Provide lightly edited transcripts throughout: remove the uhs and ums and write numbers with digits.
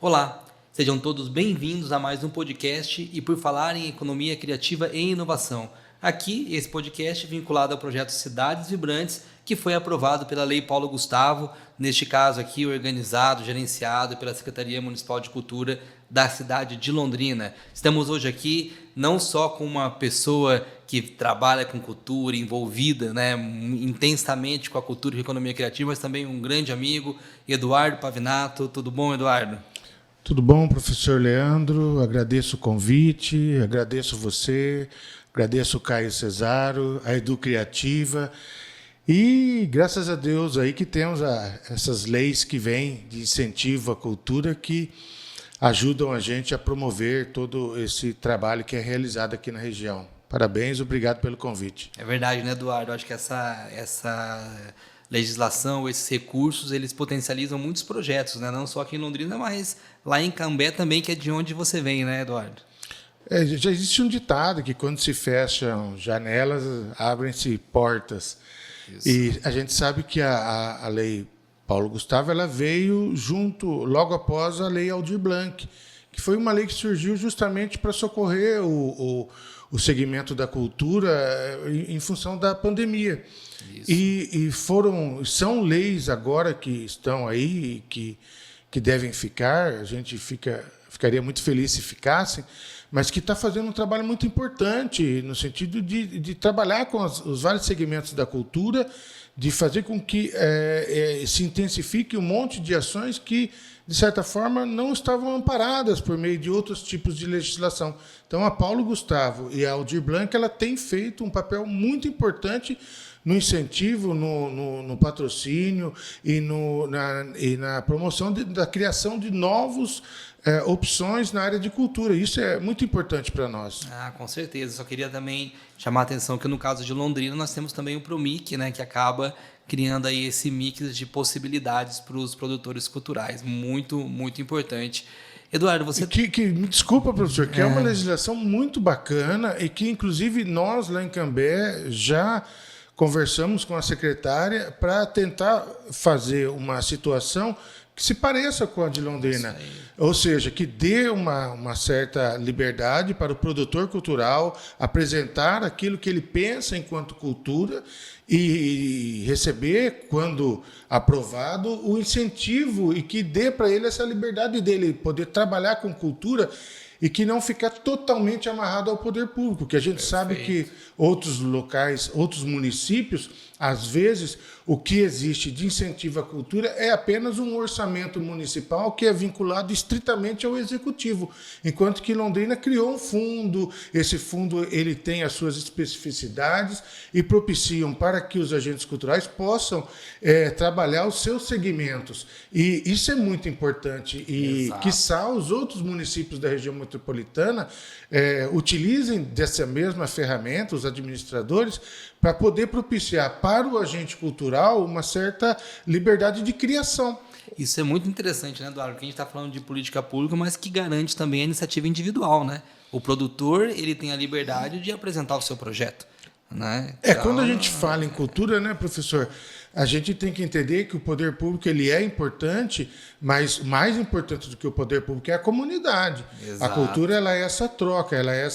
Olá, sejam todos bem-vindos a mais um podcast e por falar em economia criativa e inovação. Aqui, esse podcast vinculado ao projeto Cidades Vibrantes, que foi aprovado pela Lei Paulo Gustavo, neste caso aqui organizado, gerenciado pela Secretaria Municipal de Cultura da cidade de Londrina. Estamos hoje aqui não só com uma pessoa que trabalha com cultura, envolvida, intensamente com a cultura e a economia criativa, mas também um grande amigo, Eduardo Pavinato. Tudo bom, Eduardo? Tudo bom, professor Leandro? Agradeço o convite, agradeço você, agradeço o Caio Cesaro, a Edu Criativa e graças a Deus aí que temos essas leis que vêm de incentivo à cultura que ajudam a gente a promover todo esse trabalho que é realizado aqui na região. Parabéns, obrigado pelo convite. É verdade, né, Eduardo? Eu acho que essa legislação, esses recursos, eles potencializam muitos projetos, né? Não só aqui em Londrina, mas lá em Cambé também, que é de onde você vem, né, Eduardo? Já existe um ditado que quando se fecham janelas, abrem-se portas. Isso. E a gente sabe que a lei Paulo Gustavo ela veio logo após a lei Aldir Blanc, que foi uma lei que surgiu justamente para socorrer o segmento da cultura em função da pandemia. São leis agora que estão aí, que devem ficar, a gente ficaria muito feliz se ficassem, mas que está fazendo um trabalho muito importante no sentido de trabalhar com os vários segmentos da cultura, de fazer com que se intensifique um monte de ações que, de certa forma, não estavam amparadas por meio de outros tipos de legislação. Então, a Paulo Gustavo e a Aldir Blanc ela tem feito um papel muito importante no incentivo, no patrocínio e na promoção da criação de novas opções na área de cultura. Isso é muito importante para nós. Com certeza. Só queria também chamar a atenção que no caso de Londrina nós temos também o Promic, né, que acaba criando aí esse mix de possibilidades para os produtores culturais. Muito, muito importante. Eduardo, você... Me desculpa, professor, que é uma legislação muito bacana e que, inclusive, nós lá em Cambé já conversamos com a secretária para tentar fazer uma situação que se pareça com a de Londrina, ou seja, que dê uma certa liberdade para o produtor cultural apresentar aquilo que ele pensa enquanto cultura e receber, quando aprovado, o incentivo e que dê para ele essa liberdade dele poder trabalhar com cultura e que não ficar totalmente amarrado ao poder público, que a gente sabe que outros locais, outros municípios, às vezes, o que existe de incentivo à cultura é apenas um orçamento municipal que é vinculado estritamente ao executivo, enquanto que Londrina criou um fundo, esse fundo ele tem as suas especificidades e propiciam para que os agentes culturais possam trabalhar os seus segmentos. E isso é muito importante e, quiçá, os outros municípios da região metropolitana utilizem dessa mesma ferramenta, os administradores, para poder propiciar para o agente cultural uma certa liberdade de criação. Isso é muito interessante, né, Eduardo? Porque a gente está falando de política pública, mas que garante também a iniciativa individual, né? O produtor ele tem a liberdade de apresentar o seu projeto, né? Então, quando a gente fala em cultura, né, professor, a gente tem que entender que o poder público ele é importante, mas mais importante do que o poder público é a comunidade. Exato. A cultura ela é essa troca, ela é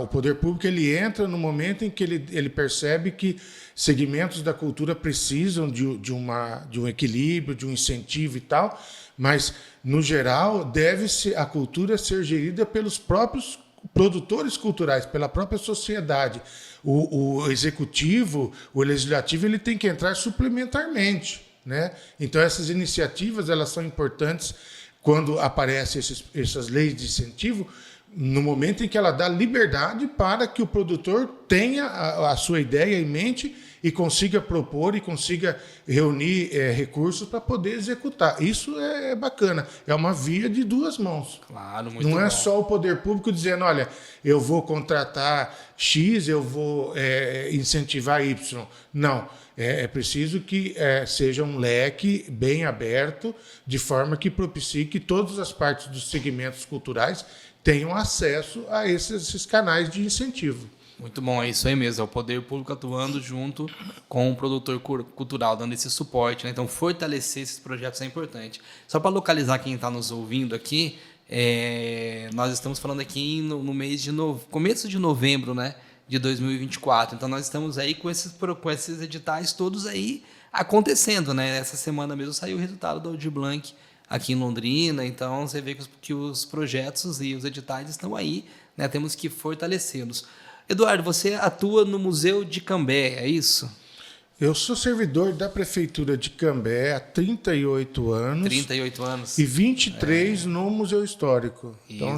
o poder público ele entra no momento em que ele percebe que segmentos da cultura precisam de um equilíbrio, de um incentivo e tal, mas no geral deve-se a cultura ser gerida pelos próprios produtores culturais, pela própria sociedade. O executivo, o legislativo, ele tem que entrar suplementarmente, né? Então, essas iniciativas elas são importantes quando aparecem essas leis de incentivo, no momento em que ela dá liberdade para que o produtor tenha a sua ideia em mente e consiga propor e consiga reunir recursos para poder executar. Isso é bacana. É uma via de duas mãos. Claro, muito Não é bom. só o poder público dizendo, olha, eu vou contratar X, eu vou incentivar Y. Não. É preciso que seja um leque bem aberto, de forma que propicie que todas as partes dos segmentos culturais tenham acesso a esses canais de incentivo. Muito bom, é isso aí mesmo, é o poder público atuando junto com o produtor cultural, dando esse suporte, né? Então, fortalecer esses projetos é importante. Só para localizar quem está nos ouvindo aqui, nós estamos falando aqui no mês de começo de novembro, né, de 2024. Então, nós estamos aí com esses editais todos aí acontecendo, né? Essa semana mesmo saiu o resultado do Aldir Blanc aqui em Londrina. Então, você vê que os projetos e os editais estão aí, né? Temos que fortalecê-los. Eduardo, você atua no Museu de Cambé, é isso? Eu sou servidor da Prefeitura de Cambé há 38 anos. 38 anos. E 23 no Museu Histórico. Então,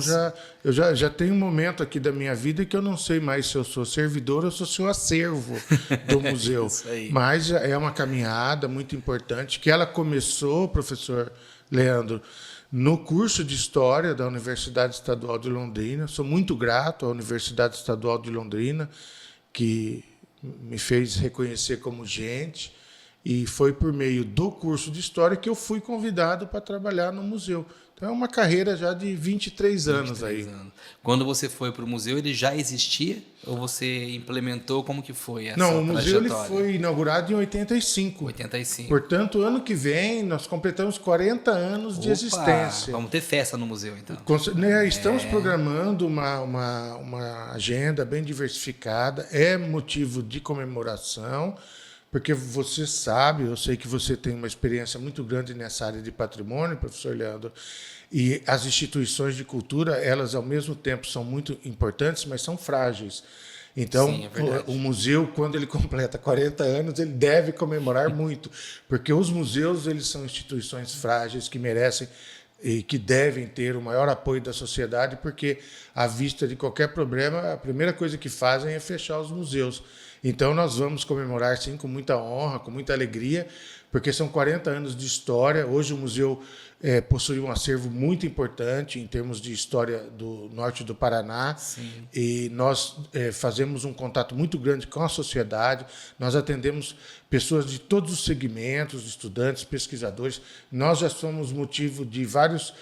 eu já tenho um momento aqui da minha vida que eu não sei mais se eu sou servidor ou se eu sou acervo do museu. Isso aí. Mas é uma caminhada muito importante, que ela começou, professor Leandro, no curso de História da Universidade Estadual de Londrina. Sou muito grato à Universidade Estadual de Londrina, que me fez reconhecer como gente, e foi por meio do curso de História que eu fui convidado para trabalhar no museu. Então, é uma carreira já de 23 anos aí. Quando você foi para o museu, ele já existia? Ou você implementou? Como que foi essa trajetória? Não, o museu ele trajetória? foi inaugurado em 85. 85. Portanto, ano que vem, nós completamos 40 anos de existência. Vamos ter festa no museu, então. Estamos programando uma agenda bem diversificada. É motivo de comemoração, porque você sabe, eu sei que você tem uma experiência muito grande nessa área de patrimônio, professor Leandro, e as instituições de cultura, elas ao mesmo tempo são muito importantes, mas são frágeis. Então, sim, o museu, quando ele completa 40 anos, ele deve comemorar muito, porque os museus eles são instituições frágeis que merecem e que devem ter o maior apoio da sociedade, porque, à vista de qualquer problema, a primeira coisa que fazem é fechar os museus. Então, nós vamos comemorar, sim, com muita honra, com muita alegria, porque são 40 anos de história. Hoje o museu possui um acervo muito importante em termos de história do norte do Paraná. Sim. E nós fazemos um contato muito grande com a sociedade. Nós atendemos pessoas de todos os segmentos, estudantes, pesquisadores. Nós já somos motivo de várias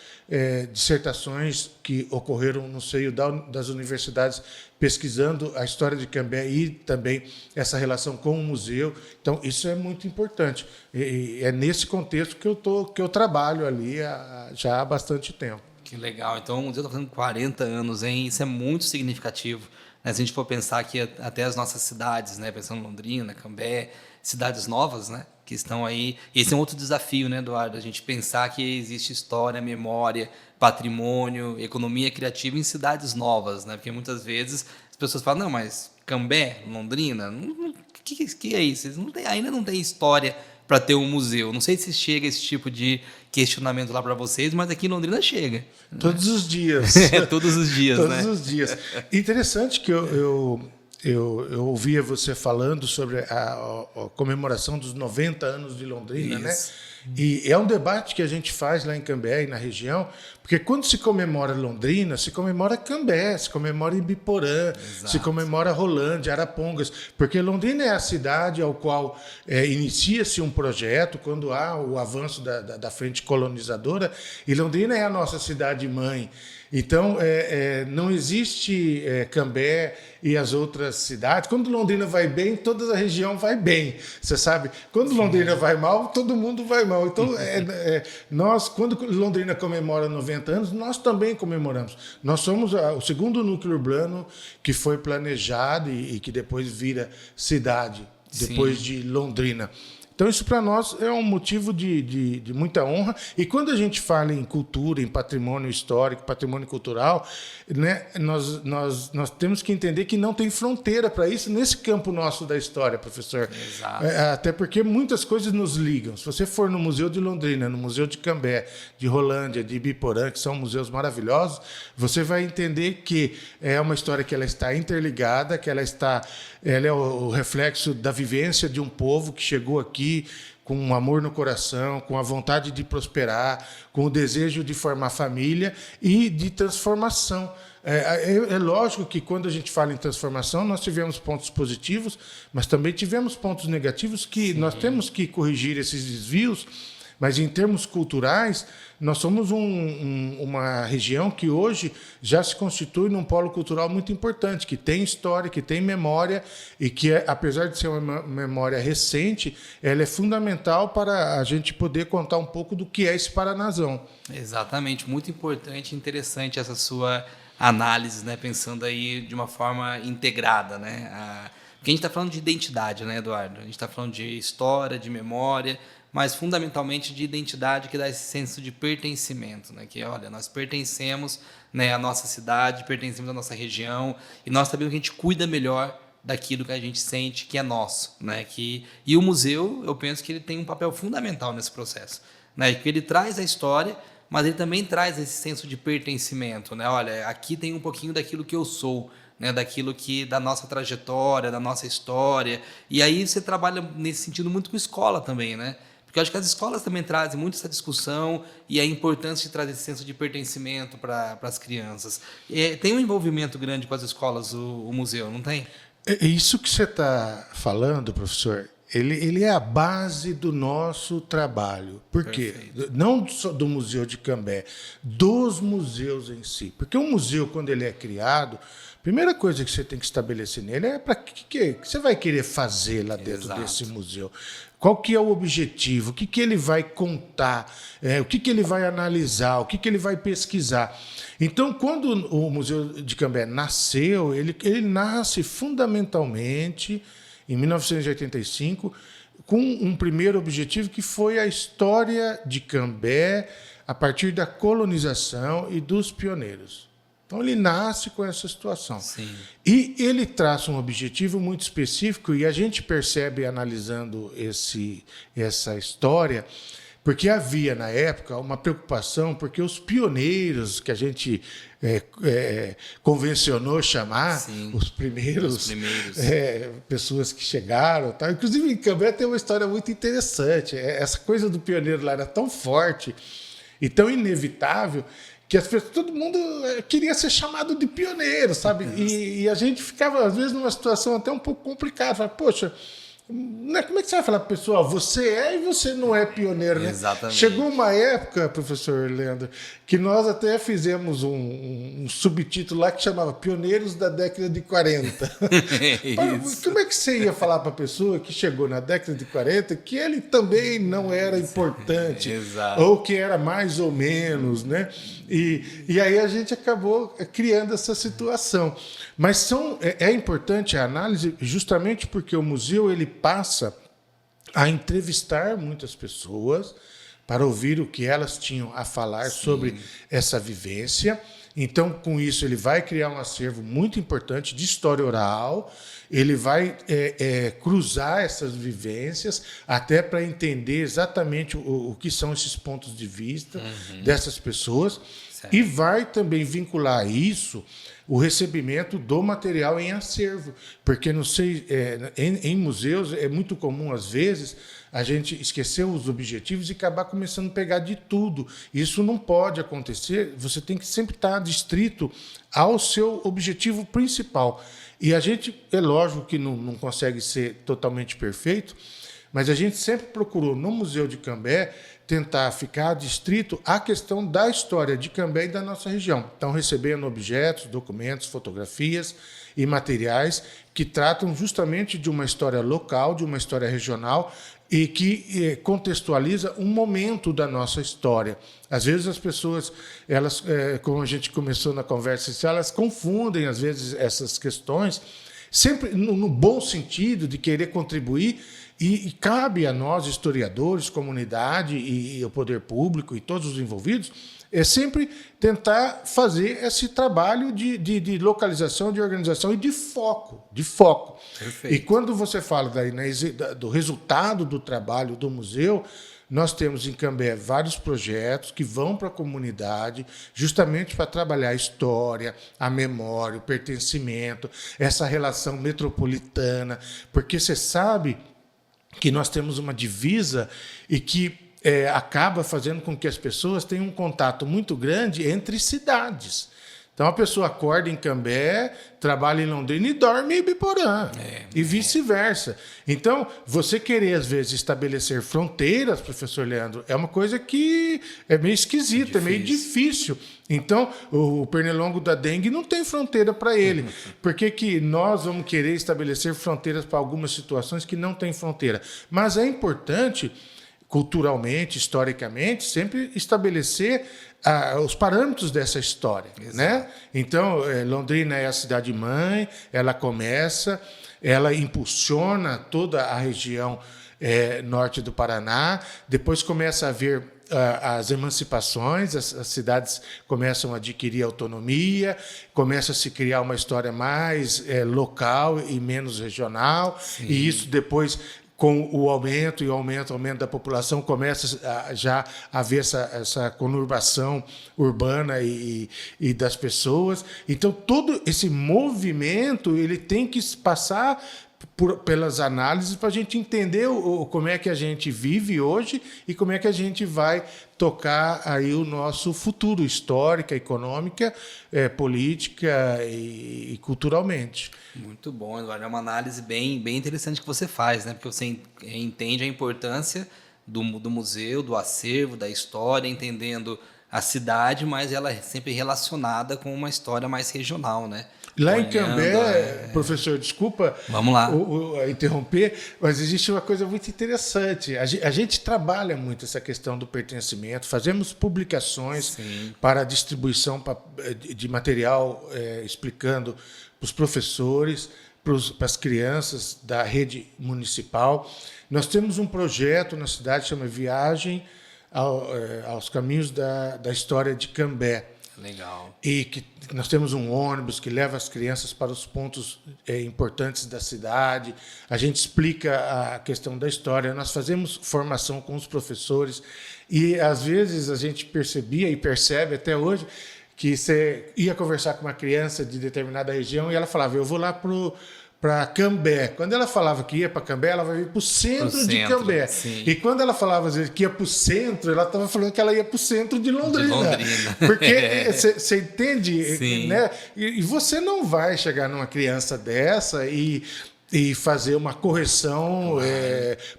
dissertações que ocorreram no seio das universidades, pesquisando a história de Cambé e também essa relação com o museu. Então, isso é muito importante. E é nesse contexto que eu trabalho ali já há bastante tempo. Que legal. Então, o museu está fazendo 40 anos, hein? Isso é muito significativo. Né? Se a gente for pensar aqui até as nossas cidades, né? Pensando em Londrina, Cambé, cidades novas, né? Que estão aí. Esse é um outro desafio, né, Eduardo? A gente pensar que existe história, memória, patrimônio, economia criativa em cidades novas, né? Porque muitas vezes as pessoas falam, não, mas Cambé, Londrina, que é isso? Ainda não tem história para ter um museu. Não sei se chega esse tipo de questionamento lá para vocês, mas aqui em Londrina chega. Todos os dias. Todos os dias, Todos né? os dias. Interessante que eu ouvia você falando sobre a comemoração dos 90 anos de Londrina, né? E é um debate que a gente faz lá em Cambé e na região, porque quando se comemora Londrina, se comemora Cambé, se comemora Ibiporã, exato, se comemora Rolândia, Arapongas, porque Londrina é a cidade ao qual inicia-se um projeto quando há o avanço da frente colonizadora, e Londrina é a nossa cidade-mãe. Então, não existe Cambé e as outras cidades. Quando Londrina vai bem, toda a região vai bem, você sabe? Quando Londrina vai mal, todo mundo vai mal. Então, nós, quando Londrina comemora 90 anos, nós também comemoramos. Nós somos o segundo núcleo urbano que foi planejado e que depois vira cidade, depois de Londrina. Então, isso para nós é um motivo de muita honra. E quando a gente fala em cultura, em patrimônio histórico, patrimônio cultural, né, nós temos que entender que não tem fronteira para isso nesse campo nosso da história, professor. Exato. Até porque muitas coisas nos ligam. Se você for no Museu de Londrina, no Museu de Cambé, de Rolândia, de Ibiporã, que são museus maravilhosos, você vai entender que é uma história que ela está interligada, que ela é o reflexo da vivência de um povo que chegou aqui com um amor no coração, com a vontade de prosperar, com o desejo de formar família e de transformação. É lógico que quando a gente fala em transformação, nós tivemos pontos positivos, mas também tivemos pontos negativos que nós temos que corrigir esses desvios, Mas em termos culturais, nós somos uma região que hoje já se constitui num polo cultural muito importante, que tem história, que tem memória e que, apesar de ser uma memória recente, ela é fundamental para a gente poder contar um pouco do que é esse Paranazão. Exatamente, muito importante e interessante essa sua análise, né? Pensando aí de uma forma integrada, né? Porque a gente está falando de identidade, né, Eduardo? A gente está falando de história, de memória, mas fundamentalmente de identidade, que dá esse senso de pertencimento, né? Que, olha, nós pertencemos, né, à nossa cidade, pertencemos à nossa região, e nós sabemos que a gente cuida melhor daquilo que a gente sente que é nosso, né? E o museu, eu penso que ele tem um papel fundamental nesse processo, né? Porque ele traz a história, mas ele também traz esse senso de pertencimento, né? Olha, aqui tem um pouquinho daquilo que eu sou, né? Daquilo que da nossa trajetória, da nossa história. E aí você trabalha nesse sentido muito com escola também, né? Porque eu acho que as escolas também trazem muito essa discussão e a importância de trazer esse senso de pertencimento para as crianças. Tem um envolvimento grande com as escolas, o museu, não tem? Isso que você está falando, professor, ele é a base do nosso trabalho. Por quê? Perfeito. Não só do Museu de Cambé, dos museus em si. Porque um museu, quando ele é criado, a primeira coisa que você tem que estabelecer nele é para que você vai querer fazer lá dentro Exato. desse museu. Qual que é o objetivo? O que ele vai contar? O que ele vai analisar? O que ele vai pesquisar? Então, quando o Museu de Cambé nasceu, ele nasce fundamentalmente em 1985, com um primeiro objetivo que foi a história de Cambé a partir da colonização e dos pioneiros. Então, ele nasce com essa situação. Sim. E ele traça um objetivo muito específico, e a gente percebe, analisando essa história, porque havia, na época, uma preocupação, porque os pioneiros, que a gente convencionou chamar, Sim, os primeiros. Pessoas que chegaram. Tal. Inclusive, em Cambé tem uma história muito interessante. Essa coisa do pioneiro lá era tão forte e tão inevitável que todo mundo queria ser chamado de pioneiro, sabe? E a gente ficava, às vezes, numa situação até um pouco complicada. Falava, poxa, como é que você vai falar para a pessoa, você é e você não é pioneiro, né? Exatamente. Chegou uma época, professor Leandro, que nós até fizemos um subtítulo lá que chamava Pioneiros da década de 40. Como é que você ia falar para a pessoa que chegou na década de 40 que ele também não era importante, ou que era mais ou menos, né? E aí a gente acabou criando essa situação. Mas é importante a análise justamente porque o museu ele passa a entrevistar muitas pessoas para ouvir o que elas tinham a falar sobre essa vivência. Então, com isso, ele vai criar um acervo muito importante de história oral, ele vai cruzar essas vivências até para entender exatamente o que são esses pontos de vista dessas pessoas, e vai também vincular a isso o recebimento do material em acervo, porque não sei, em museus é muito comum, às vezes, a gente esquecer os objetivos e acabar começando a pegar de tudo. Isso não pode acontecer, você tem que sempre estar adstrito ao seu objetivo principal. E a gente, é lógico que não consegue ser totalmente perfeito, mas a gente sempre procurou, no Museu de Cambé, tentar ficar adstrito à questão da história de Cambé e da nossa região. Então, recebendo objetos, documentos, fotografias e materiais que tratam justamente de uma história local, de uma história regional e que contextualiza um momento da nossa história. Às vezes as pessoas, elas, como a gente começou na conversa, elas confundem, às vezes, essas questões, sempre no bom sentido de querer contribuir. E cabe a nós, historiadores, comunidade e o poder público e todos os envolvidos, sempre tentar fazer esse trabalho de localização, de organização e de foco. Perfeito. E quando você fala do resultado do trabalho do museu, nós temos em Cambé vários projetos que vão para a comunidade justamente para trabalhar a história, a memória, o pertencimento, essa relação metropolitana, porque você sabe que nós temos uma divisa e que acaba fazendo com que as pessoas tenham um contato muito grande entre cidades. Então, a pessoa acorda em Cambé, trabalha em Londrina e dorme em Ibiporã. E vice-versa. Então, você querer, às vezes, estabelecer fronteiras, professor Leandro, é uma coisa que é meio esquisita, é meio difícil. Então, o pernilongo da dengue não tem fronteira para ele. Por que nós vamos querer estabelecer fronteiras para algumas situações que não têm fronteira? Mas é importante, culturalmente, historicamente, sempre estabelecer os parâmetros dessa história, né? Então, Londrina é a cidade-mãe, ela impulsiona toda a região norte do Paraná, depois começa a haver as emancipações, as cidades começam a adquirir autonomia, começa a se criar uma história mais local e menos regional, e isso depois, com o aumento da população, começa já a haver essa conurbação urbana e das pessoas. Então, todo esse movimento ele tem que passar pelas análises para a gente entender como é que a gente vive hoje e como é que a gente vai tocar aí o nosso futuro, histórica, econômica, política e culturalmente. Muito bom, Eduardo. É uma análise bem interessante que você faz, né? Porque você entende a importância do museu, do acervo, da história, entendendo a cidade, mas ela é sempre relacionada com uma história mais regional, né? Lá em Cambé, professor, desculpa Vamos lá. Interromper, mas existe uma coisa muito interessante. A gente trabalha muito essa questão do pertencimento, fazemos publicações para distribuição de material explicando para os professores, para as crianças da rede municipal. Nós temos um projeto na cidade que chama Viagem aos Caminhos da História de Cambé. Legal. E que nós temos um ônibus que leva as crianças para os pontos importantes da cidade. A gente explica a questão da história. Nós fazemos formação com os professores. E, às vezes, a gente percebia e percebe até hoje que você ia conversar com uma criança de determinada região e ela falava, eu vou lá para Cambé. Quando ela falava que ia para Cambé, ela vai vir para o centro de Cambé. Sim. E quando ela falava às vezes, que ia para o centro, ela estava falando que ela ia para o centro de Londrina. Porque você entende, né? E você não vai chegar numa criança dessa e fazer uma correção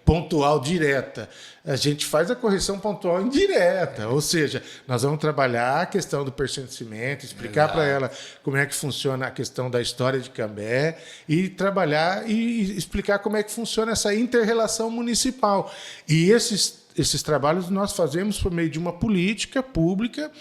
pontual direta. A gente faz a correção pontual indireta, ou seja, nós vamos trabalhar a questão do pertencimento, explicar para ela como é que funciona a questão da história de Cambé e trabalhar e explicar como é que funciona essa inter-relação municipal. E esses trabalhos nós fazemos por meio de uma política pública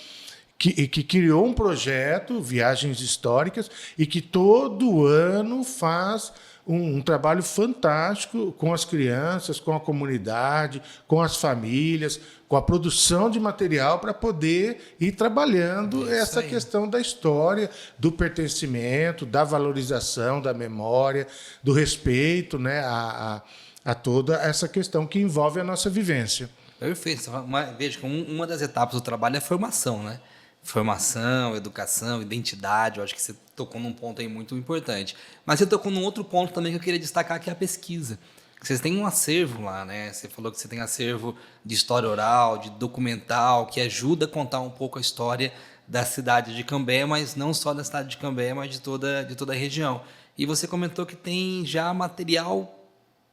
que criou um projeto, Viagens Históricas, e que todo ano faz um trabalho fantástico com as crianças, com a comunidade, com as famílias, com a produção de material para poder ir trabalhando essa questão da história, do pertencimento, da valorização, da memória, do respeito, né, a toda essa questão que envolve a nossa vivência. Perfeito. Veja que uma das etapas do trabalho é a formação, né? Formação, educação, identidade, eu acho que você tocou num ponto aí muito importante. Mas você tocou num outro ponto também que eu queria destacar, que é a pesquisa. Vocês têm um acervo lá, né? Você falou que você tem acervo de história oral, de documental, que ajuda a contar um pouco a história da cidade de Cambé, mas não só da cidade de Cambé, mas de toda a região. E você comentou que tem já material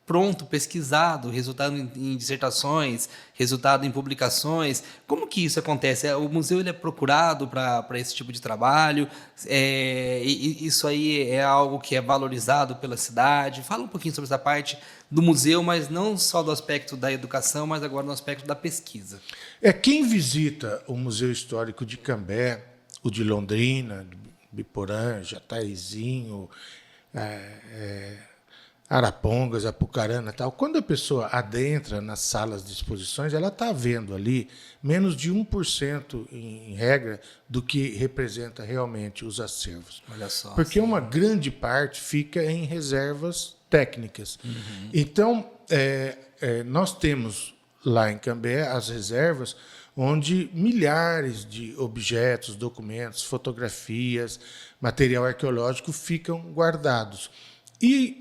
pronto, pesquisado, resultado em dissertações, resultado em publicações. Como que isso acontece? O museu ele é procurado para esse tipo de trabalho? Isso aí é algo que é valorizado pela cidade? Fala um pouquinho sobre essa parte do museu, mas não só do aspecto da educação, mas agora no aspecto da pesquisa. Quem visita o Museu Histórico de Cambé, o de Londrina, Biporã, Jataizinho, Arapongas, Apucarana e tal. Quando a pessoa adentra nas salas de exposições, ela está vendo ali menos de 1%, em regra, do que representa realmente os acervos. Olha só. Porque uma grande parte fica em reservas técnicas. Uhum. Então, nós temos lá em Cambé as reservas onde milhares de objetos, documentos, fotografias, material arqueológico ficam guardados. E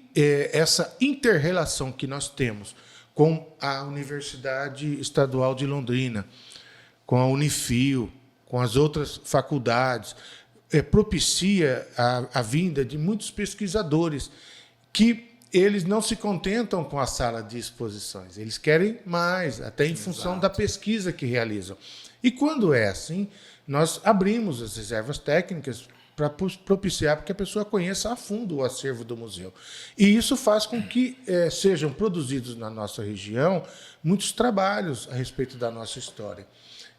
essa inter-relação que nós temos com a Universidade Estadual de Londrina, com a Unifil, com as outras faculdades, propicia a vinda de muitos pesquisadores que eles não se contentam com a sala de exposições, eles querem mais, até em função da pesquisa que realizam. E quando é assim, nós abrimos as reservas técnicas para propiciar que a pessoa conheça a fundo o acervo do museu. E isso faz com que sejam produzidos na nossa região muitos trabalhos a respeito da nossa história.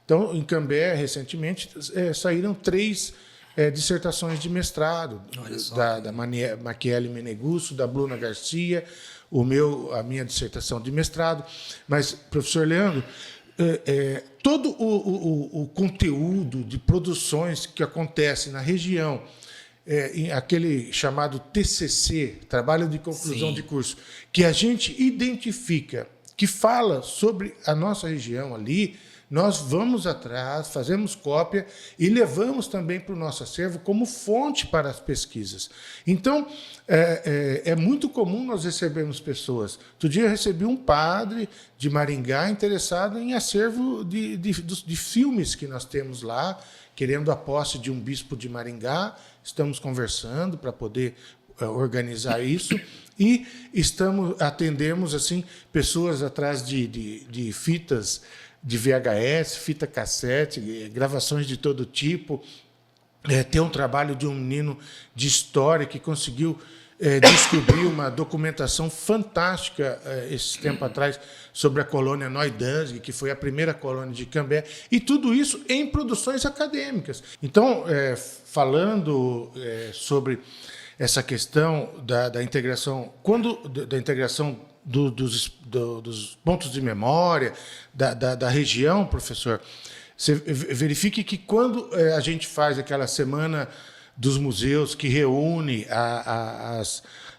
Então, em Cambé, recentemente, saíram 3 dissertações de mestrado, da Maquiele Menegusso, da Bruna Garcia, a minha dissertação de mestrado. Mas, professor Leandro, todo o conteúdo de produções que acontece na região, aquele chamado TCC, Trabalho de Conclusão Sim. de Curso, que a gente identifica, que fala sobre a nossa região ali, nós vamos atrás, fazemos cópia e levamos também para o nosso acervo como fonte para as pesquisas. Então, é muito comum nós recebermos pessoas. Outro dia eu recebi um padre de Maringá interessado em acervo de filmes que nós temos lá, querendo a posse de um bispo de Maringá. Estamos conversando para poder organizar isso e atendemos assim, pessoas atrás de fitas de VHS, fita cassete, gravações de todo tipo. Tem um trabalho de um menino de história que conseguiu descobrir uma documentação fantástica esse tempo atrás sobre a colônia Neudanzig, que foi a primeira colônia de Cambé, e tudo isso em produções acadêmicas. Então, falando sobre essa questão da integração, da integração dos pontos de memória, da região, professor, você verifique que quando a gente faz aquela semana dos museus que reúne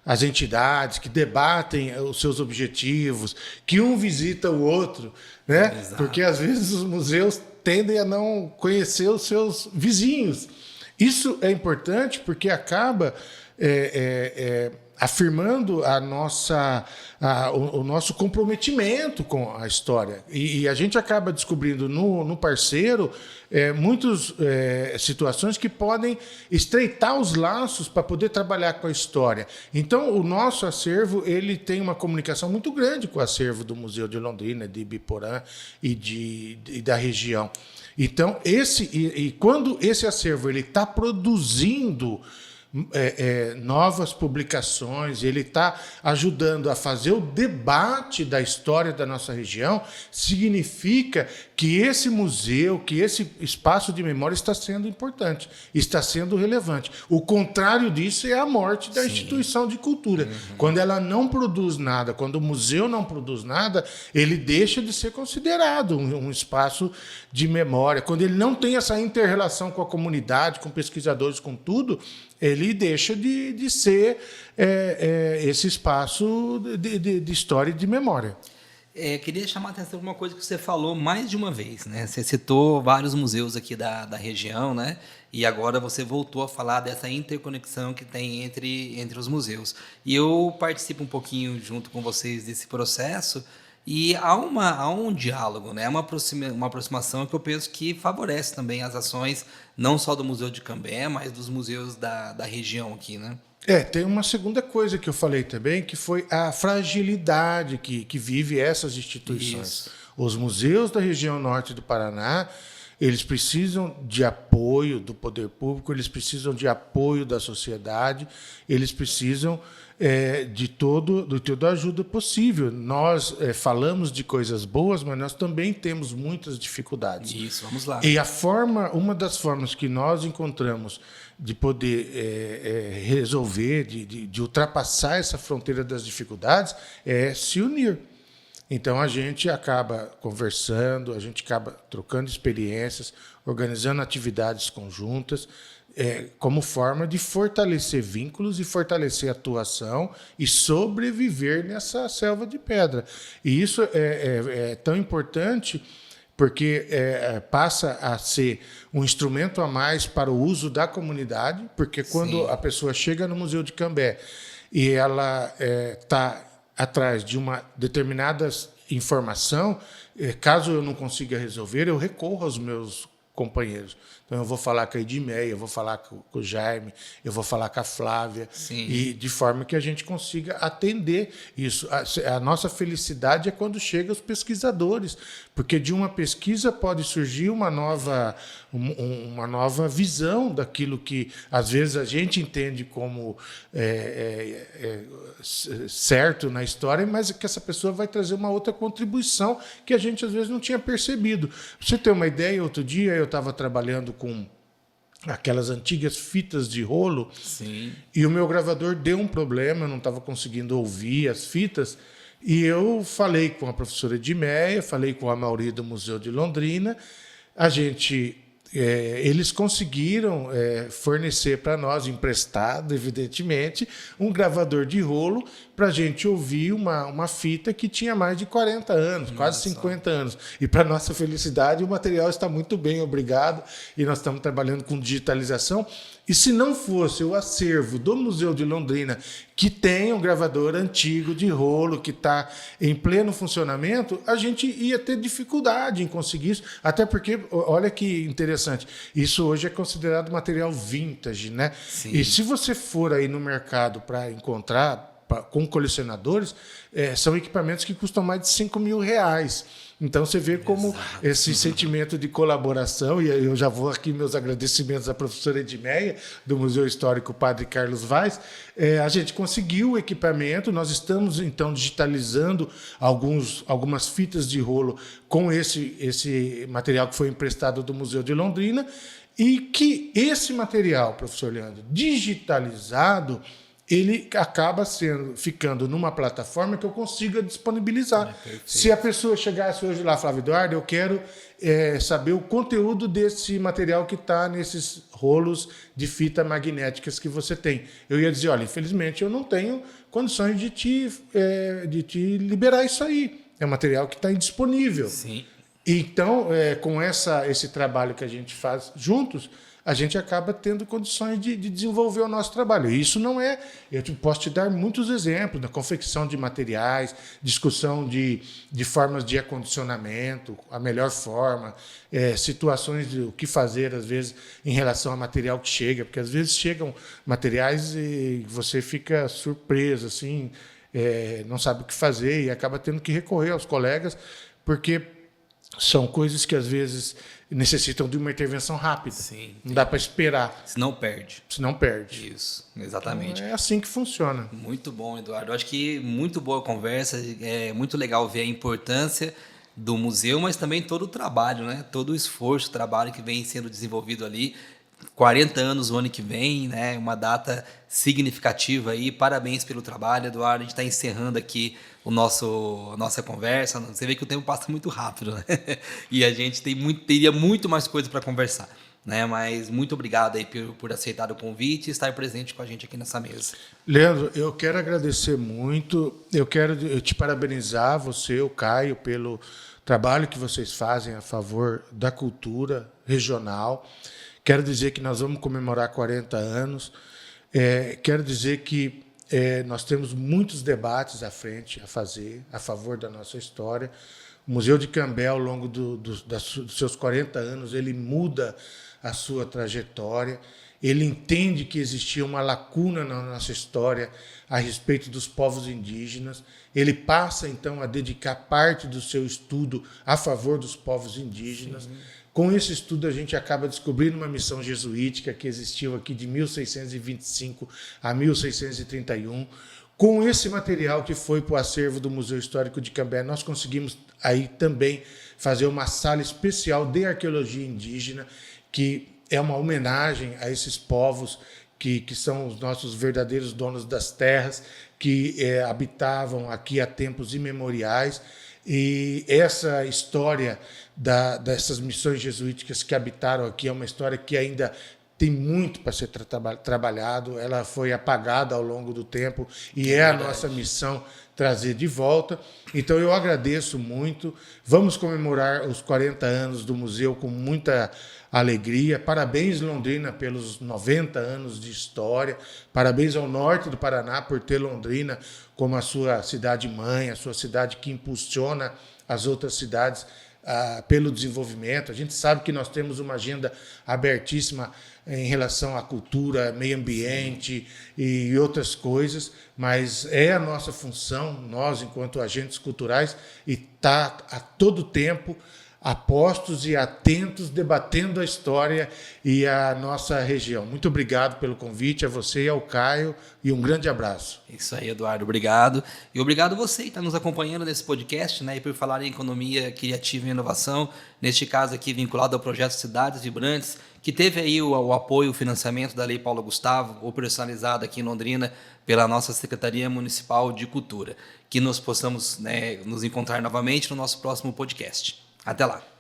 as entidades, que debatem os seus objetivos, que um visita o outro, né? Porque às vezes os museus tendem a não conhecer os seus vizinhos. Isso é importante porque acaba afirmando o nosso comprometimento com a história. E a gente acaba descobrindo no parceiro muitas situações que podem estreitar os laços para poder trabalhar com a história. Então, o nosso acervo ele tem uma comunicação muito grande com o acervo do Museu de Londrina, de Ibiporã e da região. Então, quando esse acervo está produzindo novas publicações, ele está ajudando a fazer o debate da história da nossa região, significa que esse museu, que esse espaço de memória está sendo importante, está sendo relevante. O contrário disso é a morte da instituição de cultura. Quando ela não produz nada, quando o museu não produz nada, ele deixa de ser considerado um espaço de memória. Quando ele não tem essa inter-relação com a comunidade, com pesquisadores, com tudo, ele deixa de ser esse espaço de história e de memória. Queria chamar a atenção para uma coisa que você falou mais de uma vez, né? Você citou vários museus aqui da região, né? E agora você voltou a falar dessa interconexão que tem entre os museus. E eu participo um pouquinho junto com vocês desse processo e há um diálogo, né? Uma aproximação que eu penso que favorece também as ações, não só do Museu de Cambé, mas dos museus da região aqui, né? Tem uma segunda coisa que eu falei também, que foi a fragilidade que vive essas instituições. Isso. Os museus da região norte do Paraná, eles precisam de apoio do poder público, eles precisam de apoio da sociedade, eles precisam de toda a ajuda possível. Nós falamos de coisas boas, mas nós também temos muitas dificuldades. Isso, vamos lá. E uma das formas que nós encontramos de poder resolver, de ultrapassar essa fronteira das dificuldades, é se unir. Então, a gente acaba conversando, a gente acaba trocando experiências, organizando atividades conjuntas, como forma de fortalecer vínculos e fortalecer a atuação e sobreviver nessa selva de pedra. E isso é tão importante porque passa a ser um instrumento a mais para o uso da comunidade, porque quando a pessoa chega no Museu de Cambé e ela está atrás de uma determinada informação, caso eu não consiga resolver, eu recorro aos meus companheiros. Então, eu vou falar com a Edmeia, eu vou falar com o Jaime, eu vou falar com a Flávia, Sim. e de forma que a gente consiga atender isso. A nossa felicidade é quando chegam os pesquisadores, porque de uma pesquisa pode surgir uma nova visão daquilo que, às vezes, a gente entende como certo na história, mas que essa pessoa vai trazer uma outra contribuição que a gente, às vezes, não tinha percebido. Pra você ter uma ideia, outro dia eu estava trabalhando com aquelas antigas fitas de rolo. Sim. E o meu gravador deu um problema, eu não estava conseguindo ouvir as fitas, e eu falei com a professora Edmeia, falei com a Mauri do Museu de Londrina, eles conseguiram fornecer para nós, emprestado, evidentemente, um gravador de rolo para a gente ouvir uma fita que tinha mais de 40 anos, quase 50 anos. E, para nossa felicidade, o material está muito bem, obrigado, e nós estamos trabalhando com digitalização. E se não fosse o acervo do Museu de Londrina, que tem um gravador antigo de rolo, que está em pleno funcionamento, a gente ia ter dificuldade em conseguir isso. Até porque, olha que interessante, isso hoje é considerado material vintage, né? Sim. E se você for aí no mercado para encontrar com colecionadores, são equipamentos que custam mais de R$5.000. Então, você vê como esse sentimento de colaboração, e eu já vou aqui meus agradecimentos à professora Edmeia, do Museu Histórico Padre Carlos Vaz, a gente conseguiu o equipamento, nós estamos, então, digitalizando algumas fitas de rolo com esse material que foi emprestado do Museu de Londrina, e que esse material, professor Leandro, digitalizado, ele acaba ficando numa plataforma que eu consiga disponibilizar. Se a pessoa chegasse hoje lá, Flávio Eduardo, eu quero saber o conteúdo desse material que está nesses rolos de fita magnéticas que você tem. Eu ia dizer, olha, infelizmente eu não tenho condições de te liberar isso aí. É um material que está indisponível. Sim. Então, com esse trabalho que a gente faz juntos, a gente acaba tendo condições de desenvolver o nosso trabalho. E isso não é... Eu posso te dar muitos exemplos da confecção de materiais, discussão de formas de acondicionamento, a melhor forma, situações de o que fazer, às vezes, em relação ao material que chega, porque às vezes chegam materiais e você fica surpreso, assim, não sabe o que fazer e acaba tendo que recorrer aos colegas, porque são coisas que, às vezes, necessitam de uma intervenção rápida. Sim, não dá para esperar. Senão perde. Senão perde. Isso, exatamente. Então, é assim que funciona. Muito bom, Eduardo. Eu acho que muito boa a conversa. É muito legal ver a importância do museu, mas também todo o trabalho, né? Todo o esforço, o trabalho que vem sendo desenvolvido ali. 40 anos o ano que vem, né? Uma data significativa aí. Parabéns pelo trabalho, Eduardo. A gente está encerrando aqui a nossa conversa. Você vê que o tempo passa muito rápido, né? E a gente teria muito mais coisa para conversar, né? Mas muito obrigado aí por aceitar o convite e estar presente com a gente aqui nessa mesa. Leandro, eu quero agradecer muito. Eu quero te parabenizar, você, o Caio, pelo trabalho que vocês fazem a favor da cultura regional. Quero dizer que nós vamos comemorar 40 anos. Quero dizer que nós temos muitos debates à frente a fazer a favor da nossa história. O Museu de Cambé, ao longo dos seus 40 anos, ele muda a sua trajetória. Ele entende que existia uma lacuna na nossa história a respeito dos povos indígenas. Ele passa, então, a dedicar parte do seu estudo a favor dos povos indígenas. Sim. Com esse estudo, a gente acaba descobrindo uma missão jesuítica que existiu aqui de 1625 a 1631. Com esse material que foi para o acervo do Museu Histórico de Cambé, nós conseguimos aí também fazer uma sala especial de arqueologia indígena, que é uma homenagem a esses povos que são os nossos verdadeiros donos das terras, que habitavam aqui há tempos imemoriais. E essa história dessas missões jesuíticas que habitaram aqui é uma história que ainda tem muito para ser trabalhado. Ela foi apagada ao longo do tempo e é a nossa missão trazer de volta. Então, eu agradeço muito. Vamos comemorar os 40 anos do museu com muita alegria. Parabéns, Londrina, pelos 90 anos de história. Parabéns ao norte do Paraná por ter Londrina como a sua cidade-mãe, a sua cidade que impulsiona as outras cidades pelo desenvolvimento. A gente sabe que nós temos uma agenda abertíssima em relação à cultura, meio ambiente e outras coisas, mas é a nossa função, nós, enquanto agentes culturais, e estar a todo tempo apostos e atentos, debatendo a história e a nossa região. Muito obrigado pelo convite, a você e ao Caio, e um grande abraço. Isso aí, Eduardo, obrigado. E obrigado a você que está nos acompanhando nesse podcast, né, e por falar em economia criativa e inovação, neste caso aqui vinculado ao projeto Cidades Vibrantes, que teve aí o apoio, o financiamento da Lei Paulo Gustavo, operacionalizado aqui em Londrina pela nossa Secretaria Municipal de Cultura. Que nós possamos, né, nos encontrar novamente no nosso próximo podcast. Até lá!